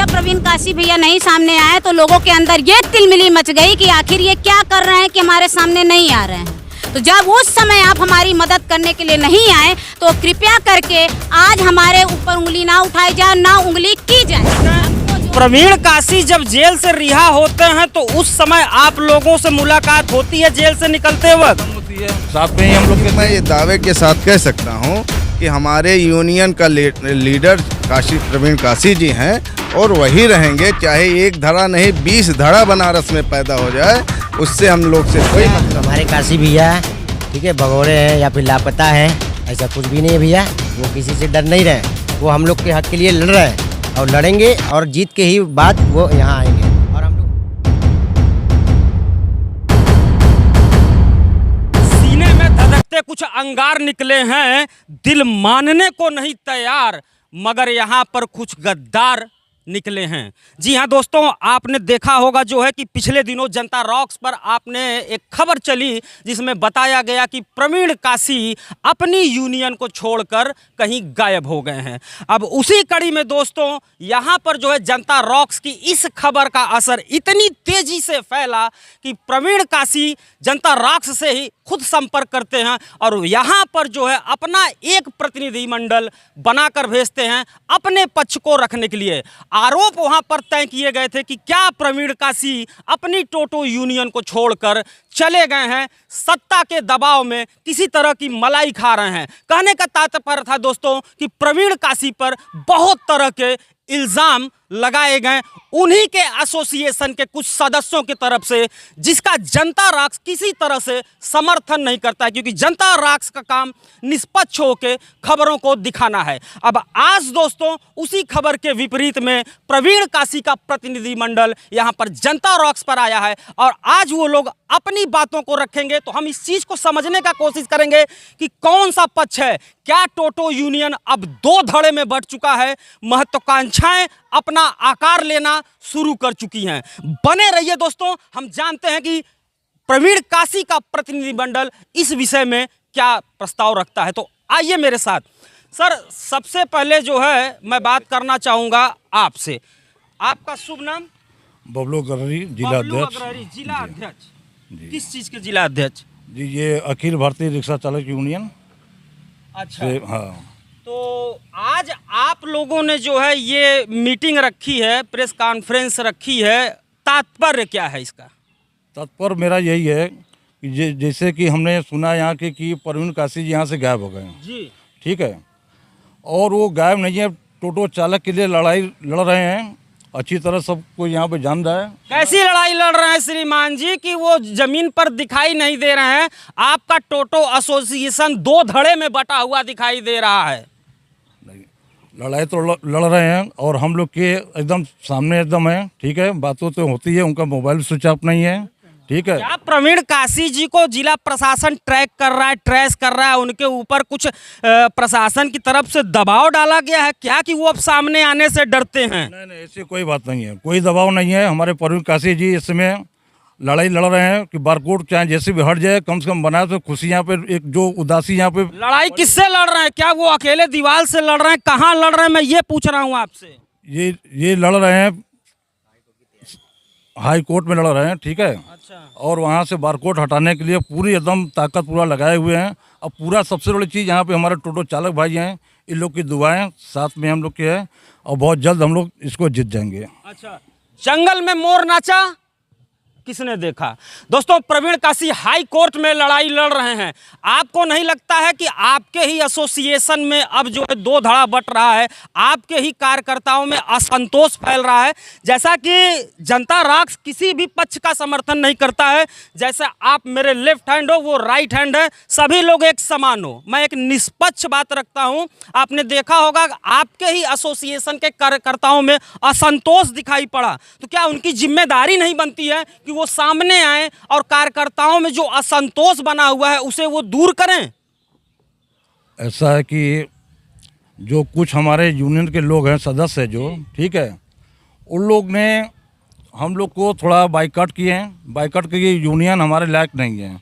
जब प्रवीण काशी भैया नहीं सामने आए तो लोगों के अंदर ये तिलमिली मच गई कि आखिर ये क्या कर रहे हैं कि हमारे सामने नहीं आ रहे हैं। तो जब उस समय आप हमारी मदद करने के लिए नहीं आए तो कृपया करके आज हमारे ऊपर उंगली ना उठाई जाए, ना उंगली की जाए। प्रवीण काशी जब जेल से रिहा होते हैं तो उस समय आप लोगों से मुलाकात होती है जेल से निकलते वक्त? साथ में ही हम लोग मैं ये दावे के साथ कह सकता हूँ कि हमारे यूनियन का लीडर प्रवीण काशी जी हैं और वही रहेंगे, चाहे एक धड़ा नहीं 20 धड़ा बनारस में पैदा हो जाए, उससे हम लोग से कोई मतलब। हमारे काशी भैया ठीक है, भगोड़े हैं या फिर लापता है, ऐसा कुछ भी नहीं है भैया। वो किसी से डर नहीं रहे, वो हम लोग के हक के लिए लड़ रहे हैं और लड़ेंगे और जीत के ही बाद वो यहाँ आएंगे। और हम लोग सीने में धधकते कुछ अंगार निकले हैं, दिल मानने को नहीं तैयार, मगर यहाँ पर कुछ गद्दार निकले हैं। जी हाँ दोस्तों, आपने देखा होगा जो है कि पिछले दिनों जनता रॉक्स पर आपने एक खबर चली जिसमें बताया गया कि प्रवीण काशी अपनी यूनियन को छोड़कर कहीं गायब हो गए हैं। अब उसी कड़ी में दोस्तों यहाँ पर जो है जनता रॉक्स की इस खबर का असर इतनी तेजी से फैला कि प्रवीण काशी जनता रॉक्स से ही खुद संपर्क करते हैं और यहाँ पर जो है अपना एक प्रतिनिधिमंडल बनाकर भेजते हैं अपने पक्ष को रखने के लिए। आरोप वहां पर तय किए गए थे कि क्या प्रवीण काशी अपनी टोटो यूनियन को छोड़कर चले गए हैं, सत्ता के दबाव में किसी तरह की मलाई खा रहे हैं। कहने का तात्पर्य था दोस्तों कि प्रवीण काशी पर बहुत तरह के इल्ज़ाम लगाए गए उन्हीं के एसोसिएशन के कुछ सदस्यों की तरफ से, जिसका जनता रॉक्स किसी तरह से समर्थन नहीं करता है, क्योंकि जनता रॉक्स का काम निष्पक्ष होकर खबरों को दिखाना है। अब आज दोस्तों उसी खबर के विपरीत में प्रवीण काशी का प्रतिनिधिमंडल यहाँ पर जनता रॉक्स पर आया है और आज वो लोग अपनी बातों को रखेंगे। तो हम इस चीज़ को समझने का कोशिश करेंगे कि कौन सा पक्ष है। क्या टोटो यूनियन अब 2 धड़े में बढ़ चुका है, महत्वाकांक्षाएं अपना आकार लेना शुरू कर चुकी हैं। बने रहिए दोस्तों, हम जानते हैं कि प्रवीण काशी का प्रतिनिधिमंडल इस विषय में क्या प्रस्ताव रखता है। तो आइए मेरे साथ। सर, सबसे पहले जो है मैं बात करना चाहूँगा आपसे। आपका शुभ नाम? बबलू अग्रहरी, जिला अध्यक्ष। जिला अध्यक्ष किस चीज़ के जिला अध्यक्ष? जी, ये अखिल भारतीय रिक्शा चालक यूनियन। अच्छा, हाँ। तो आज आप लोगों ने जो है ये मीटिंग रखी है, प्रेस कॉन्फ्रेंस रखी है, तात्पर्य क्या है इसका? तात्पर्य मेरा यही है कि जैसे कि हमने सुना यहाँ के कि प्रवीण काशी जी यहाँ से गायब हो गए हैं जी, ठीक है, और वो गायब नहीं है, टोटो चालक के लिए लड़ाई लड़ रहे हैं, अच्छी तरह सबको यहाँ पे जान रहा है। कैसी लड़ाई लड़ रहे हैं श्रीमान जी कि वो जमीन पर दिखाई नहीं दे रहे हैं? आपका टोटो एसोसिएशन 2 धड़े में बटा हुआ दिखाई दे रहा है। लड़ाई तो लड़ रहे हैं और हम लोग के एकदम सामने एकदम है, ठीक है, बातों तो होती है, उनका मोबाइल स्विच ऑफ नहीं है, ठीक है। क्या प्रवीण काशी जी को जिला प्रशासन ट्रैक कर रहा है, ट्रेस कर रहा है, उनके ऊपर कुछ प्रशासन की तरफ से दबाव डाला गया है क्या कि वो अब सामने आने से डरते हैं? नहीं, ऐसी कोई बात नहीं है, कोई दबाव नहीं है। हमारे प्रवीण काशी जी इस समय लड़ाई लड़ रहे हैं कि बारकोड चाहे जैसे भी हट जाए, कम से कम बनाए तो खुशी यहाँ पे, एक जो उदासी यहाँ पे। लड़ाई किससे लड़ रहे हैं? क्या वो अकेले दीवार से लड़ रहे हैं? कहाँ लड़ रहे हैं, मैं ये पूछ रहा हूँ आपसे। ये लड़ रहे हैं हाई कोर्ट में लड़ रहे हैं, ठीक है। अच्छा। और वहाँ से बारकोड हटाने के लिए पूरी एकदम ताकत पूरा लगाए हुए हैं। अब पूरा सबसे बड़ी चीज़ यहाँ पे हमारे टोटो चालक भाई हैं, इन लोग की दुआएं साथ में हम लोग के हैं और बहुत जल्द हम लोग इसको जीत जाएंगे। अच्छा, जंगल में मोर नाचा किसने देखा? दोस्तों, प्रवीण काशी हाई कोर्ट में लड़ाई लड़ रहे हैं। आपको नहीं लगता है कि आपके ही एसोसिएशन में अब जो है 2 धड़ा बट रहा है, आपके ही कार्यकर्ताओं में असंतोष फैल रहा है? जैसा कि जनता रॉक्स किसी भी पक्ष का समर्थन नहीं करता है, जैसे आप मेरे लेफ्ट हैंड हो वो राइट हैंड है, सभी लोग एक समान हो, मैं एक निष्पक्ष बात रखता हूं। आपने देखा होगा आपके ही एसोसिएशन के कार्यकर्ताओं में असंतोष दिखाई पड़ा, तो क्या उनकी जिम्मेदारी नहीं बनती है कि वो सामने आए और कार्यकर्ताओं में जो असंतोष बना हुआ है उसे वो दूर करें? ऐसा है कि जो कुछ हमारे यूनियन के लोग हैं, सदस्य हैं जो, ठीक है, उन लोग ने हम लोग को थोड़ा बाइकआउट किए हैं। बाइकआउट के ये यूनियन हमारे लायक नहीं है,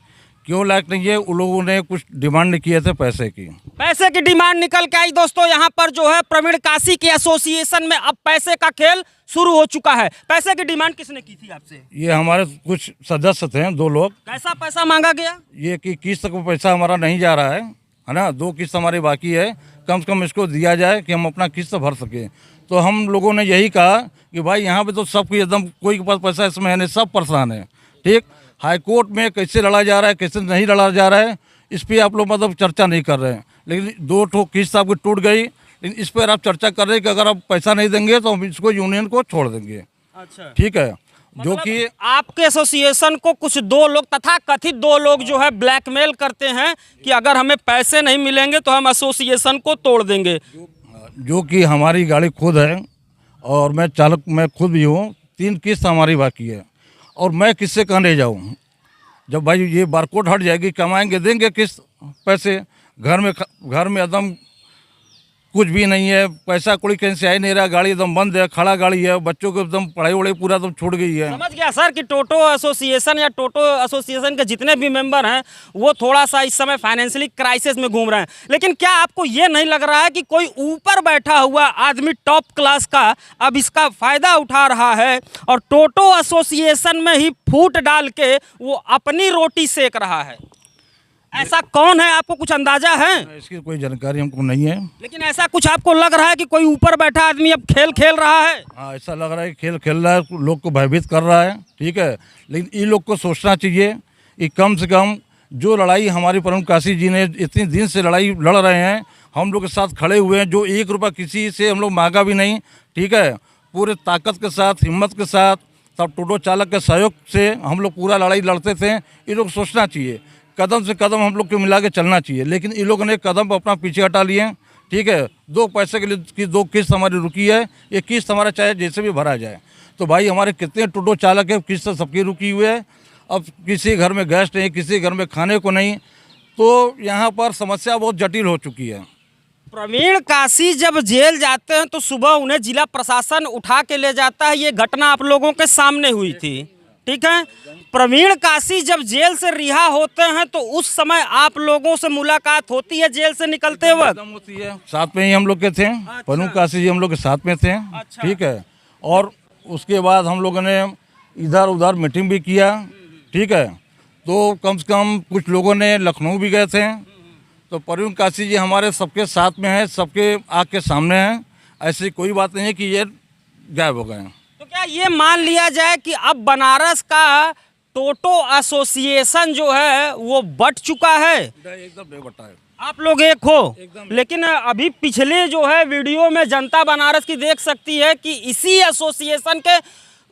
क्यों लायक नहीं है, उन लोगों ने कुछ डिमांड किए थे पैसे की। पैसे की डिमांड निकल के आई दोस्तों। यहाँ पर जो है प्रवीण काशी के एसोसिएशन में अब पैसे का खेल शुरू हो चुका है। पैसे की डिमांड किसने की थी आपसे? ये हमारे कुछ सदस्य थे, 2 लोग। कैसा पैसा मांगा गया? ये कि किस्त का पैसा हमारा नहीं जा रहा है ना, 2 किस्त हमारी बाकी है, कम से कम इसको दिया जाए कि हम अपना किस्त भर सकें। तो हम लोगों ने यही कहा कि भाई यहाँ पे तो सबकी एकदम कोई के पास पैसा इसमें है नहीं, सब परेशान है। ठीक, हाई कोर्ट में कैसे लड़ा जा रहा है, कैसे नहीं लड़ा जा रहा है, इस पर आप लोग मतलब चर्चा नहीं कर रहे हैं। लेकिन 2 ठो किस्त आपकी टूट गई, लेकिन इस पर आप चर्चा कर रहे हैं कि अगर आप पैसा नहीं देंगे तो हम इसको यूनियन को छोड़ देंगे। अच्छा, ठीक है, जो मतलब कि आपके एसोसिएशन को कुछ 2 लोग तथा कथित 2 लोग जो है ब्लैकमेल करते हैं कि अगर हमें पैसे नहीं मिलेंगे तो हम एसोसिएशन को तोड़ देंगे। जो कि हमारी गाड़ी खुद है और मैं चालक, मैं खुद भी हूँ, 3 किस्त हमारी बाकी है और मैं किससे कहने जाऊँ? जब भाई ये बारकोड हट जाएगी, कमाएंगे देंगे किस्त पैसे। घर में एकदम कुछ भी नहीं है, पैसा कोई कहीं से आ ही नहीं रहा, गाड़ी एकदम बंद है, खड़ा गाड़ी है, बच्चों को एकदम पढ़ाई वढ़ाई पूरा एकदम छूट गई है। समझ गया सर कि टोटो एसोसिएशन या टोटो एसोसिएशन के जितने भी मेंबर हैं वो थोड़ा सा इस समय फाइनेंशियली क्राइसिस में घूम रहे हैं। लेकिन क्या आपको ये नहीं लग रहा है कि कोई ऊपर बैठा हुआ आदमी टॉप क्लास का अब इसका फायदा उठा रहा है और टोटो एसोसिएशन में ही फूट डाल के वो अपनी रोटी सेक रहा है? ऐसा कौन है, आपको कुछ अंदाजा है? इसकी कोई जानकारी हमको नहीं है, लेकिन ऐसा कुछ आपको लग रहा है कि कोई ऊपर बैठा आदमी अब खेल खेल रहा है? हाँ, ऐसा लग रहा है कि खेल रहा है, लोग को भयभीत कर रहा है। ठीक है, लेकिन इन लोग को सोचना चाहिए कि कम से कम जो लड़ाई हमारे प्रवीण काशी जी ने इतने दिन से लड़ाई लड़ रहे हैं, हम लोग के साथ खड़े हुए हैं, जो 1 रुपया किसी से हम लोग मांगा भी नहीं। ठीक है, पूरे ताकत के साथ, हिम्मत के साथ, सब टोटो चालक के सहयोग से हम लोग पूरा लड़ाई लड़ते थे। इन लोग सोचना चाहिए, कदम से कदम हम लोग को मिला के चलना चाहिए, लेकिन इन लोगों ने कदम अपना पीछे हटा लिए। ठीक है, 2 पैसे के लिए की 2 किस्त हमारी रुकी है, ये किस्त हमारा चाहे जैसे भी भरा जाए। तो भाई हमारे कितने टोटो चालक है, किस्त सबकी रुकी हुई है। अब किसी घर में गैस नहीं, किसी घर में खाने को नहीं, तो यहाँ पर समस्या बहुत जटिल हो चुकी है। प्रवीण काशी जब जेल जाते हैं तो सुबह उन्हें जिला प्रशासन उठा के ले जाता है। ये घटना आप लोगों के सामने हुई थी। ठीक है, प्रवीण काशी जब जेल से रिहा होते हैं तो उस समय आप लोगों से मुलाकात होती है जेल से निकलते वक्त? होती है, साथ में ही हम लोग के थे। प्रवीण काशी जी हम लोग के साथ में थे। ठीक है, और उसके बाद हम लोगों ने इधर उधर मीटिंग भी किया। ठीक है, तो कम से कम कुछ लोगों ने लखनऊ भी गए थे। तो प्रवीण काशी जी हमारे सबके साथ में हैं, सबके आँख के सामने हैं। ऐसी कोई बात नहीं है कि ये गायब हो गए हैं। तो क्या ये मान लिया जाए कि अब बनारस का टोटो एसोसिएशन जो है वो बट चुका है? एकदम बेबटा है। आप लोग एक हो, लेकिन अभी पिछले जो है वीडियो में जनता बनारस की देख सकती है कि इसी एसोसिएशन के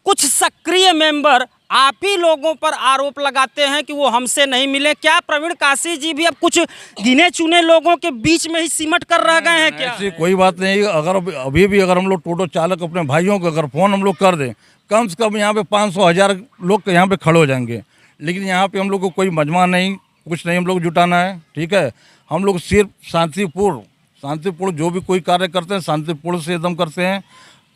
कुछ सक्रिय मेंबर आप ही लोगों पर आरोप लगाते हैं कि वो हमसे नहीं मिले। क्या प्रवीण काशी जी भी अब कुछ गिने चुने लोगों के बीच में ही सिमट कर रह गए हैं क्या? ऐसी कोई बात नहीं। अगर अभी भी अगर हम लोग टोटो चालक अपने भाइयों को अगर फ़ोन हम लोग कर दें, कम से कम यहाँ पे 500-1000 लोग यहाँ पे खड़े हो जाएंगे। लेकिन यहाँ पे हम लोग को कोई मजमा नहीं, कुछ नहीं हम लोग जुटाना है। ठीक है, हम लोग सिर्फ शांतिपूर्ण जो भी कोई कार्य करते हैं शांतिपूर्ण से एकदम करते हैं,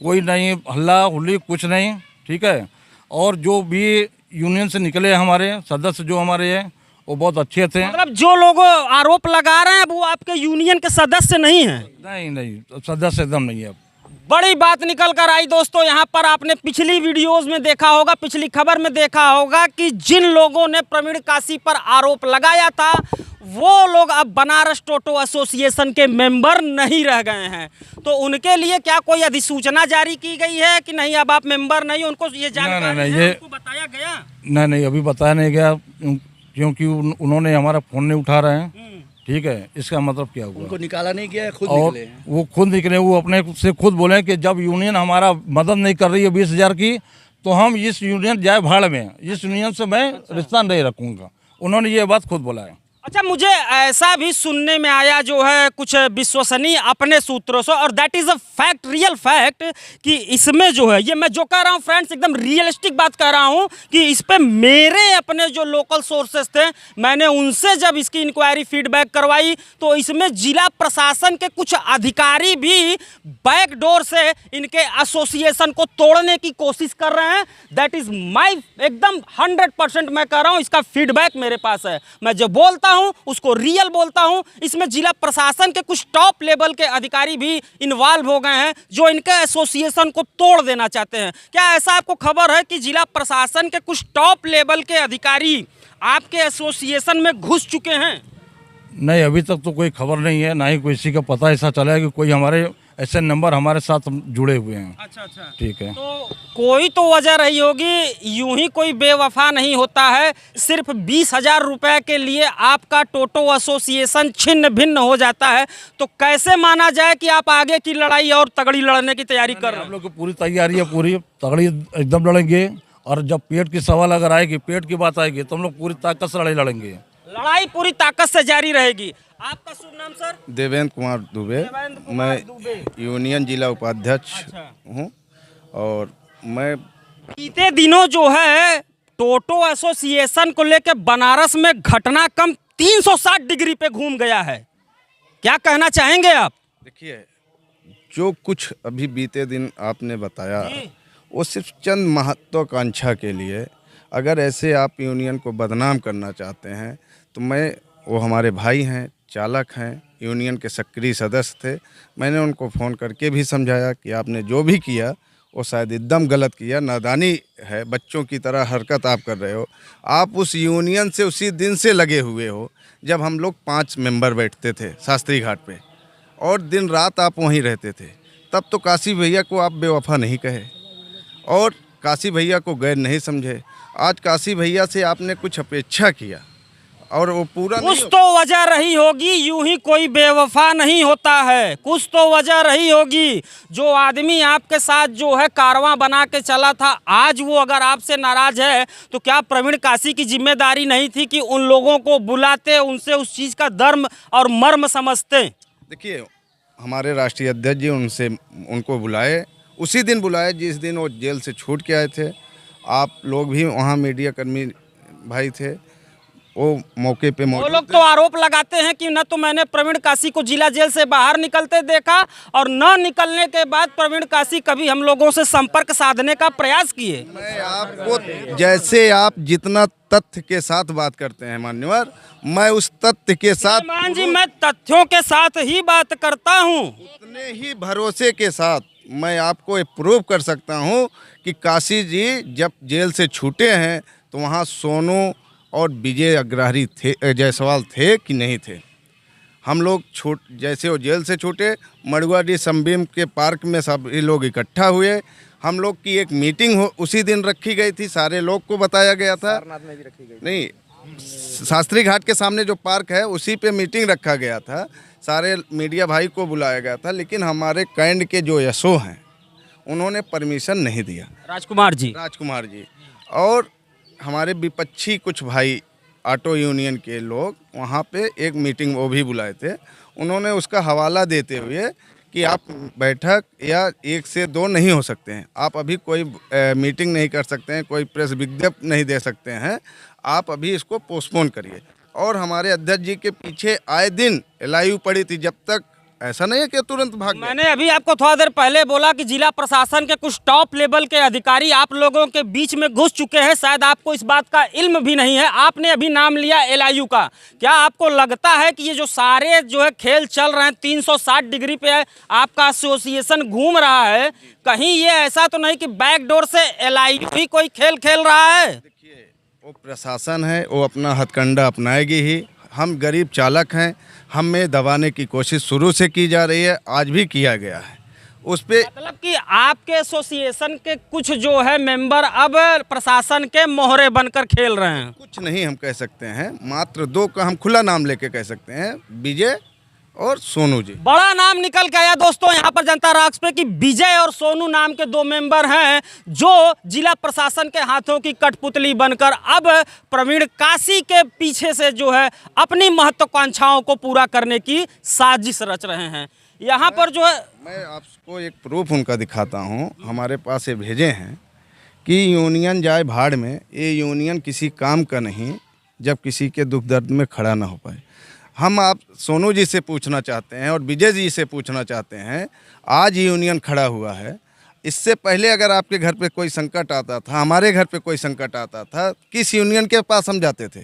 कोई नहीं हल्ला हुल्ली कुछ नहीं। ठीक है, और जो भी यूनियन से निकले हमारे सदस्य जो हमारे हैं वो बहुत अच्छे थे। मतलब जो लोग आरोप लगा रहे हैं वो आपके यूनियन के सदस्य नहीं हैं? नहीं, सदस्य एकदम नहीं है। बड़ी बात निकल कर आई दोस्तों। यहाँ पर आपने पिछली वीडियोस में देखा होगा, पिछली खबर में देखा होगा कि जिन लोगों ने प्रवीण काशी पर आरोप लगाया था वो लोग अब बनारस टोटो एसोसिएशन के मेंबर नहीं रह गए हैं। तो उनके लिए क्या कोई अधिसूचना जारी की गई है कि नहीं अब आप मेंबर नहीं? उनको ये जानकारी है, उनको बताया गया? नहीं, अभी बताया नहीं गया, क्योंकि उन्होंने हमारा फ़ोन नहीं उठा रहे हैं। ठीक है, इसका मतलब क्या हुआ? उनको निकाला नहीं गया, खुद और निकले हैं। वो खुद निकले, वो अपने से खुद बोले कि जब यूनियन हमारा मदद नहीं कर रही है 20,000 की, तो हम इस यूनियन जाए भाड़ में, इस यूनियन से मैं रिश्ता नहीं रखूँगा। उन्होंने ये बात खुद बोला है। अच्छा, मुझे ऐसा भी सुनने में आया जो है कुछ विश्वसनीय अपने सूत्रों से, और that is a fact, real fact, कि इसमें जो है, ये मैं जो कह रहा हूँ फ्रेंड्स एकदम रियलिस्टिक बात कह रहा हूँ, कि इस पे मेरे अपने जो लोकल सोर्सेस थे, मैंने उनसे जब इसकी इंक्वायरी फीडबैक करवाई तो इसमें जिला प्रशासन के कुछ अधिकारी भी बैक डोर से इनके एसोसिएशन को तोड़ने की कोशिश कर रहे हैं। दैट इज़ माई एकदम 100% मैं कह रहा हूँ, इसका फीडबैक मेरे पास है। मैं जो बोलता हूं उसको रियल बोलता हूं। इसमें जिला प्रशासन के कुछ टॉप लेवल के अधिकारी भी इन्वॉल्व हो गए हैं जो इनके एसोसिएशन को तोड़ देना चाहते हैं। क्या ऐसा आपको खबर है कि जिला प्रशासन के कुछ टॉप लेवल के अधिकारी आपके एसोसिएशन में घुस चुके हैं? नहीं, अभी तक तो कोई खबर नहीं है, ना ही किसी का पता ऐसा चला है कि कोई हमारे ऐसे नंबर हमारे साथ जुड़े हुए हैं। अच्छा, ठीक है। तो कोई तो वजह रही होगी, यूं ही कोई बेवफा नहीं होता है। सिर्फ 20,000 रुपए के लिए आपका टोटो एसोसिएशन छिन्न भिन्न हो जाता है, तो कैसे माना जाए कि आप आगे की लड़ाई और तगड़ी लड़ने की तैयारी कर रहे हैं? हम लोग की पूरी तैयारी है, पूरी तगड़ी एकदम लड़ेंगे। और जब पेट की सवाल अगर आएगी, पेट की बात आएगी, तो हम लोग पूरी ताकत से लड़ाई लड़ेंगे। लड़ाई पूरी ताकत से जारी रहेगी। आपका शुभ नाम सर? देवेंद्र कुमार दुबे। देवेंद्र कुमार मैं दुबे। यूनियन जिला उपाध्यक्ष हूँ। और मैं बीते दिनों जो है टोटो एसोसिएशन को लेकर बनारस में घटनाक्रम 360 डिग्री पे घूम गया है। क्या कहना चाहेंगे आप? देखिए, जो कुछ अभी बीते दिन आपने बताया वो सिर्फ चंद महत्वाकांक्षा के लिए, अगर ऐसे आप यूनियन को बदनाम करना चाहते हैं तो वो हमारे भाई हैं, चालक हैं, यूनियन के सक्रिय सदस्य थे। मैंने उनको फ़ोन करके भी समझाया कि आपने जो भी किया वो शायद एकदम गलत किया, नादानी है, बच्चों की तरह हरकत आप कर रहे हो। आप उस यूनियन से उसी दिन से लगे हुए हो जब हम लोग 5 मेंबर बैठते थे शास्त्री घाट पे, और दिन रात आप वहीं रहते थे। तब तो काशी भैया को आप बेवफा नहीं कहे और काशी भैया को गैर नहीं समझे। आज काशी भैया से आपने कुछ अपेक्षा किया और वो पूरा कुछ तो वजह रही होगी, यूं ही कोई बेवफा नहीं होता है। कुछ तो वजह रही होगी। जो आदमी आपके साथ जो है कारवां बना के चला था, आज वो अगर आपसे नाराज है तो क्या प्रवीण काशी की जिम्मेदारी नहीं थी कि उन लोगों को बुलाते, उनसे उस चीज़ का धर्म और मर्म समझते? देखिए, हमारे राष्ट्रीय अध्यक्ष जी उनको बुलाए, उसी दिन बुलाए जिस दिन वो जेल से छूट के आए थे। आप लोग भी वहाँ मीडिया कर्मी भाई थे, वो मौके पे वो लोग तो आरोप लगाते हैं कि न तो मैंने प्रवीण काशी को जिला जेल से बाहर निकलते देखा, और न निकलने के बाद प्रवीण काशी कभी हम लोगों से संपर्क साधने का प्रयास किए। मैं आपको, जैसे आप जितना तथ्य के साथ बात करते हैं मान्यवर, मैं उस तथ्य के साथ, मान जी मैं तथ्यों के साथ ही बात करता हूँ, उतने ही भरोसे के साथ मैं आपको प्रूव कर सकता हूँ कि काशी जी जब जेल से छूटे हैं तो वहाँ सोनू और विजय अग्रहरी थे, जायसवाल थे कि नहीं थे। हम लोग जैसे वो जेल से छूटे, मड़ुआडी संबीम के पार्क में सभी लोग इकट्ठा हुए। हम लोग की एक मीटिंग उसी दिन रखी गई थी, सारे लोग को बताया गया था। में भी रखी गई नहीं, शास्त्री घाट के सामने जो पार्क है उसी पे मीटिंग रखा गया था, सारे मीडिया भाई को बुलाया गया था। लेकिन हमारे कैंड के जो यशो हैं उन्होंने परमिशन नहीं दिया, राजकुमार जी और हमारे विपक्षी कुछ भाई ऑटो यूनियन के लोग वहाँ पे एक मीटिंग वो भी बुलाए थे। उन्होंने उसका हवाला देते हुए कि आप बैठक या 1 से 2 नहीं हो सकते हैं, आप अभी कोई मीटिंग नहीं कर सकते हैं, कोई प्रेस विज्ञप्ति नहीं दे सकते हैं, आप अभी इसको पोस्टपोन करिए। और हमारे अध्यक्ष जी के पीछे आए दिन LIU पड़ी थी, जब तक ऐसा नहीं है कि तुरंत भाग गए। मैंने अभी आपको थोड़ा देर पहले बोला कि जिला प्रशासन के कुछ टॉप लेवल के अधिकारी आप लोगों के बीच में घुस चुके हैं। शायद आपको इस बात का इल्म भी नहीं है। आपने अभी नाम लिया LIU का। क्या आपको लगता है कि ये जो सारे जो है खेल चल रहे हैं 360 डिग्री पे है, आपका एसोसिएशन घूम रहा है, कहीं ये ऐसा तो नहीं कि बैकडोर से LIU ही कोई खेल खेल रहा है? देखिए, वो प्रशासन है, वो अपना हथकंडा अपनाएगी ही। हम गरीब चालक हैं, हमें दबाने की कोशिश शुरू से की जा रही है, आज भी किया गया है। उस पे मतलब कि आपके एसोसिएशन के कुछ जो है मेंबर अब प्रशासन के मोहरे बनकर खेल रहे हैं। कुछ नहीं हम कह सकते हैं, मात्र 2 का हम खुला नाम लेके कह सकते हैं, विजय और सोनू जी। बड़ा नाम निकल के आया दोस्तों यहाँ पर जनता राक्स पे कि विजय और सोनू नाम के 2 मेंबर हैं जो जिला प्रशासन के हाथों की कठपुतली बनकर अब प्रवीण काशी के पीछे से जो है अपनी महत्वाकांक्षाओं को पूरा करने की साजिश रच रहे हैं। यहाँ पर जो है मैं आपको एक प्रूफ उनका दिखाता हूँ, हमारे पास ये भेजे हैं कि यूनियन जाए भाड़ में, ये यूनियन किसी काम का नहीं जब किसी के दुख दर्द में खड़ा ना हो पाए। हम आप सोनू जी से पूछना चाहते हैं और विजय जी से पूछना चाहते हैं, आज यूनियन खड़ा हुआ है, इससे पहले अगर आपके घर पे कोई संकट आता था, हमारे घर पे कोई संकट आता था, किस यूनियन के पास हम जाते थे,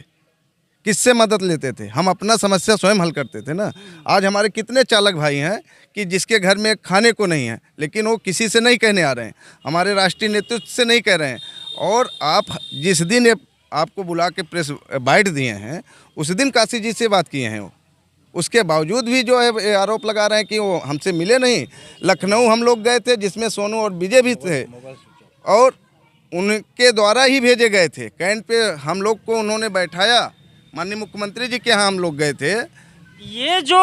किससे मदद लेते थे? हम अपना समस्या स्वयं हल करते थे ना। आज हमारे कितने चालक भाई हैं कि जिसके घर में खाने को नहीं है, लेकिन वो किसी से नहीं कहने आ रहे हैं, हमारे राष्ट्रीय नेतृत्व से नहीं कह रहे हैं। और आप जिस दिन ये आपको बुला के प्रेस बाइट दिए हैं, उस दिन काशी जी से बात किए हैं वो, उसके बावजूद भी जो है आरोप लगा रहे हैं कि वो हमसे मिले नहीं। लखनऊ हम लोग गए थे जिसमें सोनू और विजय भी थे और उनके द्वारा ही भेजे गए थे। कैंट पे हम लोग को उन्होंने बैठाया, माननीय मुख्यमंत्री जी के यहाँ हम लोग गए थे। ये जो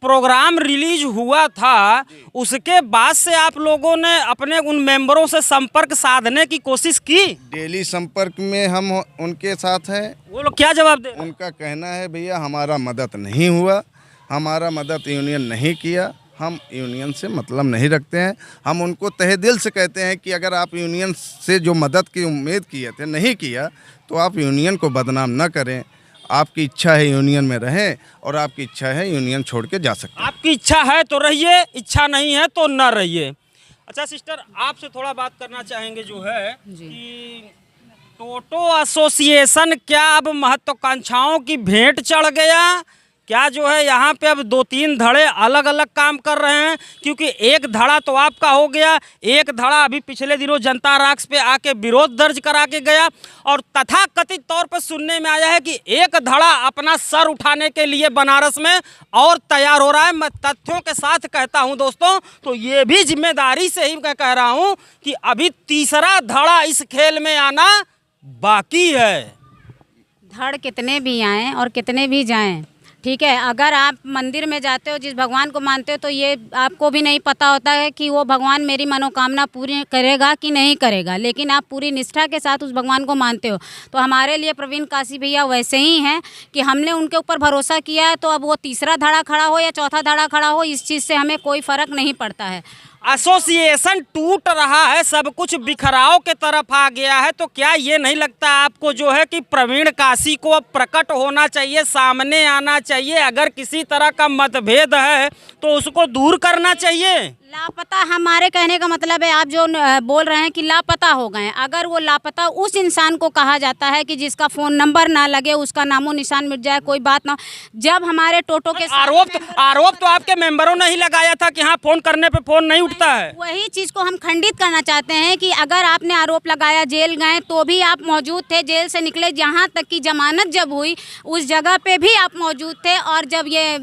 प्रोग्राम रिलीज हुआ था उसके बाद से आप लोगों ने अपने उन मेंबरों से संपर्क साधने की कोशिश की? डेली संपर्क में हम उनके साथ हैं। वो लोग क्या जवाब दे? उनका कहना है भैया हमारा मदद नहीं हुआ, हमारा मदद यूनियन नहीं किया, हम यूनियन से मतलब नहीं रखते हैं। हम उनको तहे दिल से कहते हैं कि अगर आप यूनियन से जो मदद की उम्मीद किए थे नहीं किया तो आप यूनियन को बदनाम न करें। आपकी इच्छा है यूनियन में रहें और आपकी इच्छा है यूनियन छोड़ के जा सकते हैं। आपकी इच्छा है तो रहिए, इच्छा नहीं है तो न रहिए। अच्छा सिस्टर, आपसे थोड़ा बात करना चाहेंगे जो है कि टोटो एसोसिएशन क्या अब महत्वाकांक्षाओं की भेंट चढ़ गया? क्या जो है यहाँ पे अब 2-3 धड़े अलग अलग काम कर रहे हैं? क्योंकि एक धड़ा तो आपका हो गया, एक धड़ा अभी पिछले दिनों जनता राक्स पे आके विरोध दर्ज करा के गया और तथाकथित तौर पर सुनने में आया है कि एक धड़ा अपना सर उठाने के लिए बनारस में और तैयार हो रहा है। मैं तथ्यों के साथ कहता हूँ दोस्तों, तो ये भी जिम्मेदारी से ही मैं कह रहा हूँ कि अभी तीसरा धड़ा इस खेल में आना बाकी है। धड़ कितने भी आएँ और कितने भी जाएँ, ठीक है, अगर आप मंदिर में जाते हो, जिस भगवान को मानते हो, तो ये आपको भी नहीं पता होता है कि वो भगवान मेरी मनोकामना पूरी करेगा कि नहीं करेगा, लेकिन आप पूरी निष्ठा के साथ उस भगवान को मानते हो। तो हमारे लिए प्रवीण काशी भैया वैसे ही हैं कि हमने उनके ऊपर भरोसा किया है, तो अब वो तीसरा धड़ा खड़ा हो या चौथा धड़ा खड़ा हो, इस चीज़ से हमें कोई फ़र्क नहीं पड़ता है। एसोसिएशन टूट रहा है, सब कुछ बिखराव के तरफ आ गया है, तो क्या ये नहीं लगता आपको जो है कि प्रवीण काशी को अब प्रकट होना चाहिए, सामने आना चाहिए? अगर किसी तरह का मतभेद है तो उसको दूर करना चाहिए। लापता, हमारे कहने का मतलब है, आप जो बोल रहे हैं कि लापता हो गए, अगर वो लापता उस इंसान को कहा जाता है कि जिसका फ़ोन नंबर ना लगे, उसका नामो निशान मिट जाए, कोई बात ना। जब हमारे टोटो के आरोप तो आपके मेंबरों ने ही लगाया था कि हाँ फ़ोन करने पे फ़ोन नहीं उठता है। वही चीज़ को हम खंडित करना चाहते हैं कि अगर आपने आरोप लगाया, जेल गए, तो भी आप मौजूद थे, जेल से निकले, जहाँ तक कि जमानत जब हुई उस जगह पे भी आप मौजूद थे। और जब ये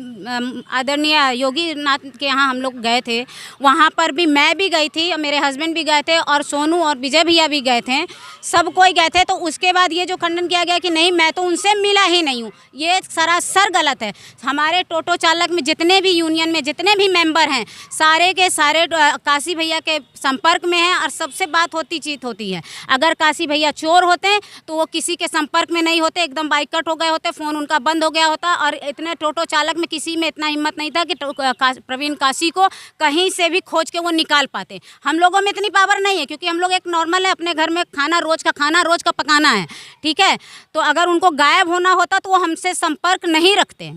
आदरणीय योगी नाथ के यहाँ हम लोग गए थे, वहाँ पर भी मैं भी गई थी, मेरे हस्बैंड भी गए थे और सोनू और विजय भैया भी गए थे, सब कोई गए थे। तो उसके बाद ये जो खंडन किया गया कि नहीं, मैं तो उनसे मिला ही नहीं हूँ, ये सरासर गलत है। हमारे टोटो चालक में जितने भी यूनियन में जितने भी मेंबर हैं, सारे के सारे काशी भैया के संपर्क में हैं और सबसे बात चीत होती है। अगर काशी भैया चोर होते तो वो किसी के संपर्क में नहीं होते, एकदम बाइकआउट हो गए होते, फ़ोन उनका बंद हो गया होता। और इतने टोटो चालक में किसी में इतना हिम्मत नहीं था कि प्रवीण काशी को कहीं से भी खोज के वो निकाल पाते। हम लोगों में इतनी पावर नहीं है, क्योंकि हम लोग एक नॉर्मल है, अपने घर में खाना रोज का पकाना है, ठीक है। तो अगर उनको गायब होना होता तो वो हमसे संपर्क नहीं रखते।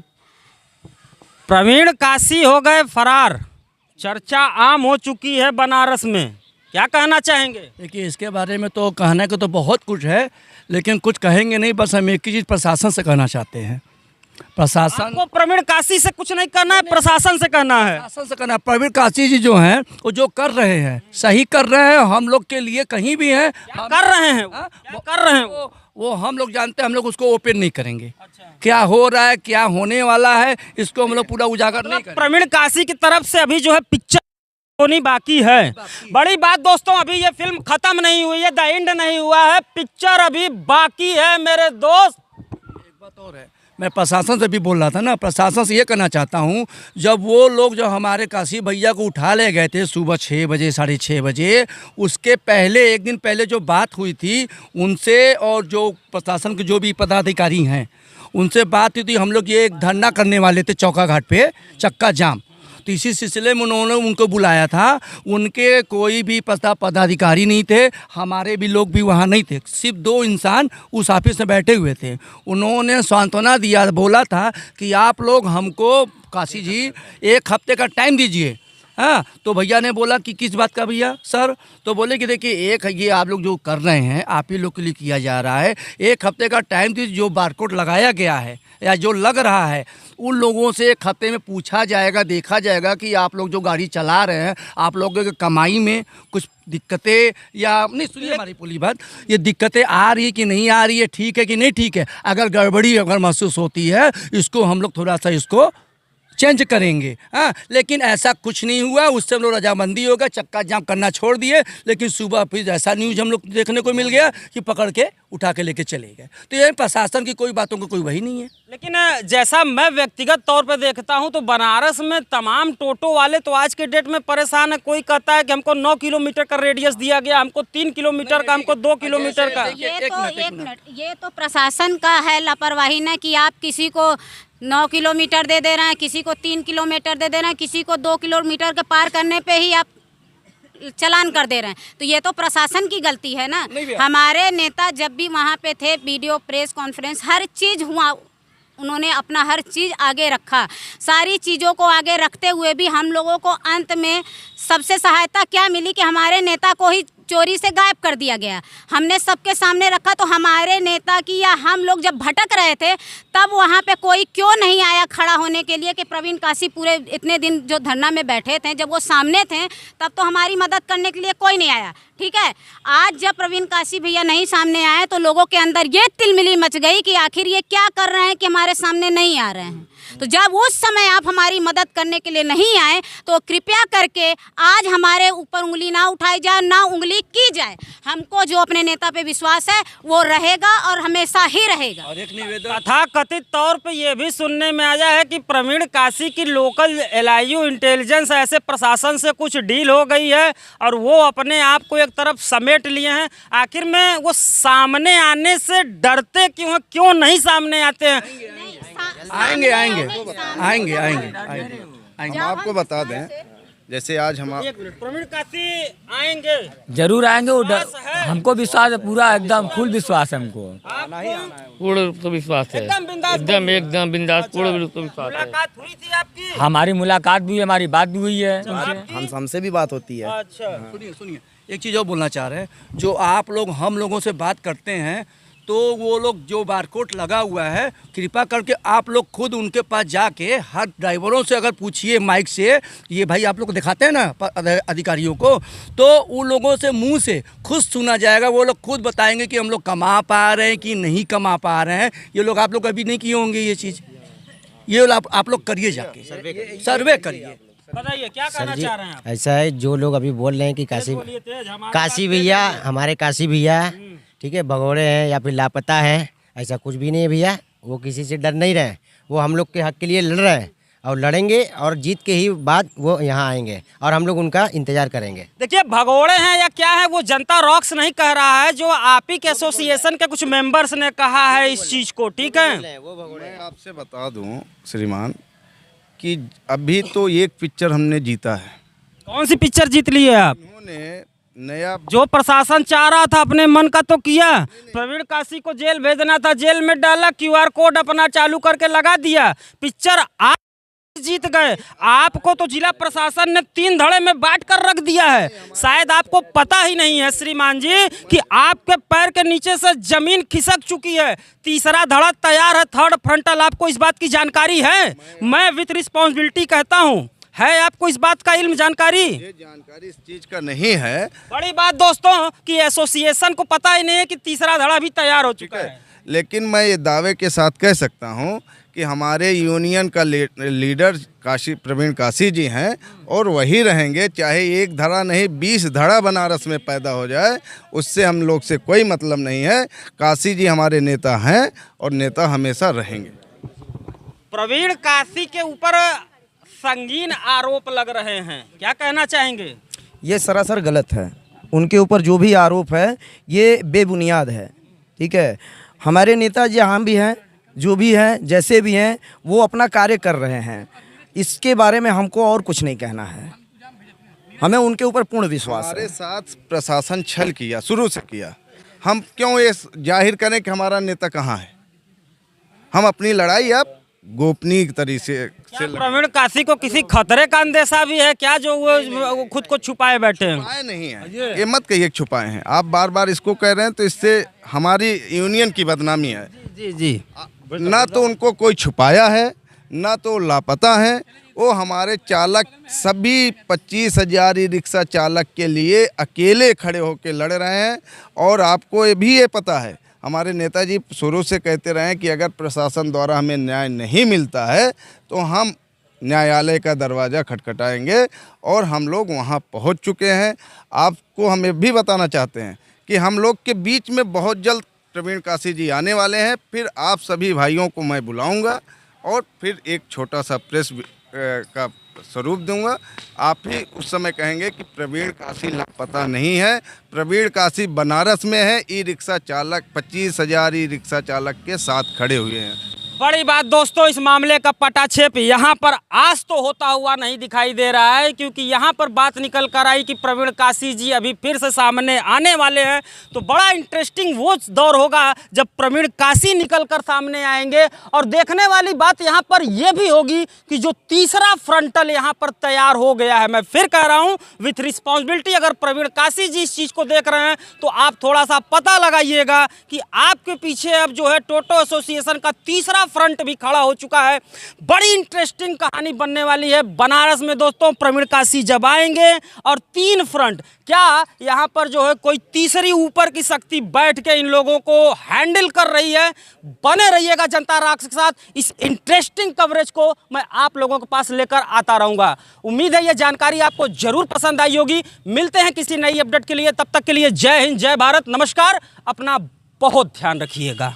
प्रवीण काशी हो गए फरार, चर्चा आम हो चुकी है बनारस में, क्या कहना चाहेंगे? देखिए, इसके बारे में तो कहने को तो बहुत कुछ है, लेकिन कुछ कहेंगे नहीं। बस हम एक ही चीज़ प्रशासन से कहना चाहते हैं। प्रशासन को प्रवीण काशी से कुछ नहीं करना है, प्रशासन से कहना है। प्रशासन से कहना है। प्रवीण काशी जी जो हैं वो जो कर रहे हैं सही कर रहे हैं। हम लोग के लिए कहीं भी हैं कर रहे हैं, क्या कर रहे हैं वो हम लोग जानते हैं। हम लोग उसको ओपन नहीं करेंगे। क्या हो रहा है, क्या होने वाला है, इसको हम लोग पूरा उजागर नहीं करेंगे। प्रवीण काशी की तरफ से अभी जो है पिक्चर होनी बाकी है। बड़ी बात दोस्तों, अभी ये फिल्म खत्म नहीं हुई है, द एंड नहीं हुआ है, पिक्चर अभी बाकी है मेरे दोस्त। एक बात और है, मैं प्रशासन से भी बोल रहा था ना, प्रशासन से ये कहना चाहता हूँ, जब वो लोग जो हमारे काशी भैया को उठा ले गए थे सुबह 6 बजे 6:30 बजे, उसके पहले एक दिन पहले जो बात हुई थी उनसे और जो प्रशासन के जो भी पदाधिकारी हैं उनसे बात हुई थी। हम लोग ये एक धरना करने वाले थे चौका घाट पे, चक्का जाम। तो इसी सिलसिले में उन्होंने उनको बुलाया था। उनके कोई भी पदाधिकारी नहीं थे, हमारे भी लोग भी वहाँ नहीं थे, सिर्फ 2 इंसान उस ऑफिस में बैठे हुए थे। उन्होंने सांत्वना दिया, बोला था कि आप लोग हमको काशी जी 1 हफ्ते का टाइम दीजिए। हाँ, तो भैया ने बोला कि किस बात का भैया सर? तो बोले कि देखिए ये आप लोग जो कर रहे हैं आप ही लोग के लिए किया जा रहा है, 1 हफ्ते का टाइम दीजिए। जो बारकोड लगाया गया है या जो लग रहा है उन लोगों से 1 हफ्ते में पूछा जाएगा, देखा जाएगा कि आप लोग जो गाड़ी चला रहे हैं आप लोगों की कमाई में कुछ दिक्कतें या नहीं। सुनिए हमारी पूरी बात, ये दिक्कतें आ रही है कि नहीं आ रही है, ठीक है कि नहीं ठीक है। अगर गड़बड़ी अगर महसूस होती है इसको हम लोग थोड़ा सा इसको चेंज करेंगे। हाँ, लेकिन ऐसा कुछ नहीं हुआ। उससे हम लोग रजामंदी होगा, चक्का जाम करना छोड़ दिए। लेकिन सुबह फिर ऐसा न्यूज़ हम लोग देखने को मिल गया कि पकड़ के उठा के लेके चले गए। तो ये प्रशासन की कोई बातों का कोई वही नहीं है। लेकिन जैसा मैं व्यक्तिगत तौर पे देखता हूं तो बनारस में तमाम टोटो वाले तो आज के डेट में परेशान है। कोई कहता है कि हमको 9 किलोमीटर का रेडियस दिया गया, हमको 3 किलोमीटर का, हमको 2 किलोमीटर का। ये तो प्रशासन का है लापरवाही ना, कि आप किसी को 9 किलोमीटर दे रहे हैं, किसी को 3 किलोमीटर दे रहे हैं, किसी को 2 किलोमीटर के पार करने पे ही आप चलान कर दे रहे हैं। तो ये तो प्रशासन की गलती है ना। हमारे नेता जब भी वहाँ पे थे, वीडियो प्रेस कॉन्फ्रेंस हर चीज़ हुआ, उन्होंने अपना हर चीज़ आगे रखा। सारी चीज़ों को आगे रखते हुए भी हम लोगों को अंत में सबसे सहायता क्या मिली कि हमारे नेता को ही चोरी से गायब कर दिया गया। हमने सबके सामने रखा। तो हमारे नेता की या हम लोग जब भटक रहे थे तब वहाँ पे कोई क्यों नहीं आया खड़ा होने के लिए कि प्रवीण काशी पूरे इतने दिन जो धरना में बैठे थे, जब वो सामने थे तब तो हमारी मदद करने के लिए कोई नहीं आया। ठीक है, आज जब प्रवीण काशी भैया नहीं सामने आए तो लोगों के अंदर ये तिलमिली मच गई कि आखिर ये क्या कर रहे हैं कि हमारे सामने नहीं आ रहे हैं। तो जब उस समय आप हमारी मदद करने के लिए नहीं आए तो कृपया करके आज हमारे ऊपर उंगली ना उठाई जाए, ना उंगली की जाए। हमको जो अपने नेता पे विश्वास है वो रहेगा और हमेशा ही रहेगा। और एक निवेदन, तथा कथित तौर पे ये भी सुनने में आया है कि प्रवीण काशी की लोकल LIU इंटेलिजेंस ऐसे प्रशासन से कुछ डील हो गई है और वो अपने आप को एक तरफ समेट लिए हैं। आखिर में वो सामने आने से डरते क्यों हैं, क्यों नहीं सामने आते हैं? आएंगे आएंगे आएंगे आएंगे हम आपको बता दें, जैसे आज हम प्रवीण काशी आएंगे, जरूर आएंगे। हमको विश्वास है, पूरा एकदम फुल विश्वास है हमको। पूर्ण रूप से विश्वास है, एकदम बिंदास पूर्ण रूप से विश्वास है। मुलाकात हुई थी आपकी? हमारी मुलाकात भी हुई, हमारी बात भी हुई है उनसे। हमसे भी बात होती है। अच्छा, सुनिए एक चीज़ और बोलना चाह रहे हैं। जो आप लोग हम लोगों से बात करते हैं तो वो लोग जो बारकोड लगा हुआ है, कृपा करके आप लोग खुद उनके पास जाके हर ड्राइवरों से अगर पूछिए माइक से, ये भाई आप लोग दिखाते हैं ना अधिकारियों को, तो उन लोगों से मुंह से खुद सुना जाएगा। वो लोग खुद बताएंगे कि हम लोग कमा पा रहे हैं कि नहीं कमा पा रहे हैं। ये लोग आप लोग अभी नहीं किए होंगे ये चीज़, ये आप लोग करिए, जाके सर्वे करिए। बताइए क्या कहना चाह रहे हैं आप? ऐसा है, जो लोग अभी बोल रहे हैं कि काशी भैया, हमारे काशी भैया ठीक है भगोड़े हैं या फिर लापता हैं, ऐसा कुछ भी नहीं है भैया। वो किसी से डर नहीं रहे, वो हम लोग के हक के लिए लड़ रहे हैं और लड़ेंगे और जीत के ही बाद वो यहाँ आएंगे और हम लोग उनका इंतजार करेंगे। देखिए, भगोड़े हैं या क्या है वो जनता रॉक्स नहीं कह रहा है, जो आप ही के एसोसिएशन के कुछ मेंबर्स ने कहा है इस चीज़ को। ठीक है, मैं आपसे बता दूं श्रीमान कि अभी तो एक पिक्चर हमने जीता है। कौन सी पिक्चर जीत ली है आप? उन्होंने नया जो प्रशासन चाह रहा था अपने मन का तो किया। प्रवीण काशी को जेल भेजना था, जेल में डाला, QR कोड अपना चालू करके लगा दिया। पिक्चर आप जीत गए। आपको तो जिला प्रशासन ने 3 धड़े में बांट कर रख दिया है। शायद आपको पता ही नहीं है श्रीमान जी कि आपके पैर के नीचे से जमीन खिसक चुकी है। तीसरा धड़ा तैयार है, 3rd फ्रंटल। आपको इस बात की जानकारी है? मैं विथ रिस्पॉन्सिबिलिटी कहता हूँ, है आपको इस बात का इल्म, जानकारी? ये जानकारी इस चीज का नहीं है। बड़ी बात दोस्तों कि एसोसिएशन को पता ही नहीं है कि तीसरा धड़ा भी तैयार हो चुका है। लेकिन मैं ये दावे के साथ कह सकता हूँ कि हमारे यूनियन का लीडर प्रवीण काशी जी हैं और वही रहेंगे, चाहे 1 धड़ा नहीं 20 धड़ा बनारस में पैदा हो जाए, उससे हम लोग से कोई मतलब नहीं है। काशी जी हमारे नेता हैं और नेता हमेशा रहेंगे। प्रवीण काशी के ऊपर संगीन आरोप लग रहे हैं, क्या कहना चाहेंगे? ये सरासर गलत है। उनके ऊपर जो भी आरोप है ये बेबुनियाद है। ठीक है, हमारे नेता जहाँ भी हैं, जो भी हैं, जैसे भी हैं, वो अपना कार्य कर रहे हैं। इसके बारे में हमको और कुछ नहीं कहना है, हमें उनके ऊपर पूर्ण विश्वास है। हमारे साथ प्रशासन छल किया, शुरू से किया। हम क्यों ये जाहिर करें कि हमारा नेता कहाँ है? हम अपनी लड़ाई अब गोपनीय तरीके से प्रवीण काशी को किसी खतरे का अंदेशा भी है क्या, जो वो खुद को छुपाए बैठे हैं? छुपाए नहीं है, ये मत कहिए छुपाए हैं। आप बार बार इसको कह रहे हैं तो इससे हमारी यूनियन की बदनामी है। जी जी, ना तो उनको कोई छुपाया है, ना तो लापता है। वो हमारे चालक सभी 25,000 ई रिक्शा चालक के लिए अकेले खड़े होकर लड़ रहे हैं। और आपको ये भी पता है, हमारे नेताजी शुरू से कहते रहे हैं कि अगर प्रशासन द्वारा हमें न्याय नहीं मिलता है तो हम न्यायालय का दरवाज़ा खटखटाएंगे, और हम लोग वहां पहुंच चुके हैं। आपको हम ये भी बताना चाहते हैं कि हम लोग के बीच में बहुत जल्द प्रवीण काशी जी आने वाले हैं। फिर आप सभी भाइयों को मैं बुलाऊंगा और फिर एक छोटा सा प्रेस का स्वरूप दूंगा। आप ही उस समय कहेंगे कि प्रवीण काशी लापता नहीं है, प्रवीण काशी बनारस में है, ई रिक्शा चालक 25,000 ई रिक्शा चालक के साथ खड़े हुए हैं। बड़ी बात दोस्तों, इस मामले का पटाक्षेप यहाँ पर आज तो होता हुआ नहीं दिखाई दे रहा है, क्योंकि यहाँ पर बात निकल कर आई कि प्रवीण काशी जी अभी फिर से सामने आने वाले हैं। तो बड़ा इंटरेस्टिंग वो दौर होगा जब प्रवीण काशी निकल कर सामने आएंगे। और देखने वाली बात यहाँ पर यह भी होगी कि जो तीसरा फ्रंटल यहाँ पर तैयार हो गया है, मैं फिर कह रहा हूँ विथ रिस्पॉन्सिबिलिटी, अगर प्रवीण काशी जी इस चीज़ को देख रहे हैं तो आप थोड़ा सा पता लगाइएगा कि आपके पीछे अब जो है टोटो एसोसिएशन का तीसरा फ्रंट भी खड़ा हो चुका है। बड़ी इंटरेस्टिंग कहानी बनने वाली है बनारस में दोस्तों। प्रवीण काशी जब आएंगे और 3 फ्रंट, क्या यहाँ पर जो है कोई तीसरी ऊपर की शक्ति बैठ के इन लोगों को हैंडल कर रही है? बने रहिएगा जनता राक्स के साथ। इस इंटरेस्टिंग कवरेज को मैं आप लोगों के पास लेकर आता रहूंगा। उम्मीद है ये जानकारी आपको जरूर पसंद आई होगी। मिलते हैं किसी नई अपडेट के लिए, तब तक के लिए जय हिंद, जय भारत, नमस्कार। अपना बहुत ध्यान रखिएगा।